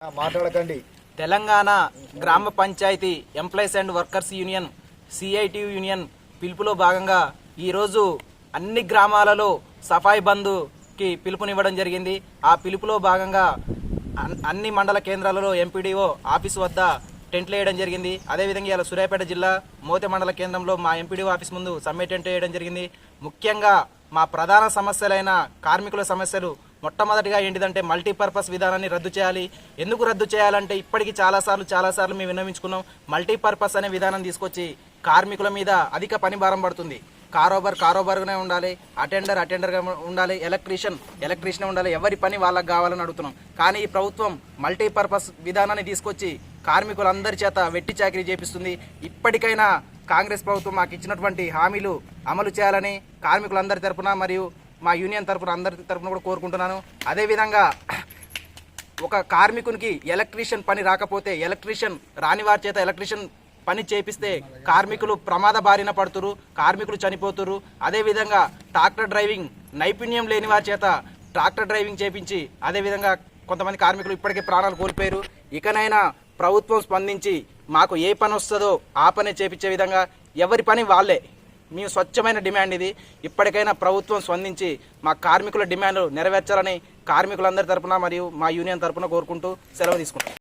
మాట్లాడకండి. తెలంగాణ గ్రామ పంచాయతీ employees and workers union CIT union పిలుపులో భాగంగా ఈరోజు అన్ని గ్రామాలలో సఫాయి బంద్కి పిలుపునివ్వడం జరిగింది. ఆ పిలుపులో భాగంగా అన్ని మండల కేంద్రాలలో ఎంపీడీఓ ఆఫీసు వద్ద టెంట్లు వేయడం జరిగింది. అదేవిధంగా ఇలా సూర్యాపేట జిల్లా మోతే మండల కేంద్రంలో మా ఎంపీడీఓ ఆఫీస్ ముందు సమ్మె టెంట్ వేయడం జరిగింది. ముఖ్యంగా మా ప్రధాన సమస్యలైన కార్మికుల సమస్యలు మొట్టమొదటిగా ఏంటిదంటే మల్టీపర్పస్ విధానాన్ని రద్దు చేయాలి. ఎందుకు రద్దు చేయాలంటే ఇప్పటికీ చాలాసార్లు మేము విన్నవించుకున్నాం. మల్టీపర్పస్ అనే విధానం తీసుకొచ్చి కార్మికుల మీద అధిక పని భారం పడుతుంది. కారోబార్గానే ఉండాలి, అటెండర్గా ఉండాలి, ఎలక్ట్రీషియన్ ఉండాలి, ఎవరి పని వాళ్ళకి కావాలని అడుగుతున్నాం. కానీ ఈ ప్రభుత్వం మల్టీపర్పస్ విధానాన్ని తీసుకొచ్చి కార్మికులందరి చేత వెట్టి చాకిరీ చేపిస్తుంది. ఇప్పటికైనా కాంగ్రెస్ ప్రభుత్వం మాకు ఇచ్చినటువంటి హామీలు అమలు చేయాలని కార్మికులందరి తరపున మరియు మా యూనియన్ తరపున అందరి తరపున కూడా కోరుకుంటున్నాను. అదేవిధంగా ఒక కార్మికునికి ఎలక్ట్రీషియన్ పని రాకపోతే ఎలక్ట్రీషియన్ రాని వారి చేత ఎలక్ట్రీషియన్ పని చేపిస్తే కార్మికులు ప్రమాద బారిన పడుతురు, కార్మికులు చనిపోతురు. అదేవిధంగా ట్రాక్టర్ డ్రైవింగ్ నైపుణ్యం లేని వారి చేత ట్రాక్టర్ డ్రైవింగ్ చేపించి అదేవిధంగా కొంతమంది కార్మికులు ఇప్పటికే ప్రాణాలు కోల్పోయారు. ఇకనైనా ప్రభుత్వం స్పందించి మాకు ఏ పని వస్తుందో ఆ పని చేపించే విధంగా ఎవరి పని వాళ్ళే. మేము స్వచ్ఛమైన డిమాండ్ ఇది. ఇప్పటికైనా ప్రభుత్వం స్పందించి మా కార్మికుల డిమాండ్లు నెరవేర్చాలని కార్మికులందరి తరపున మరియు మా యూనియన్ తరపున కోరుకుంటూ సెలవు తీసుకుంటాం.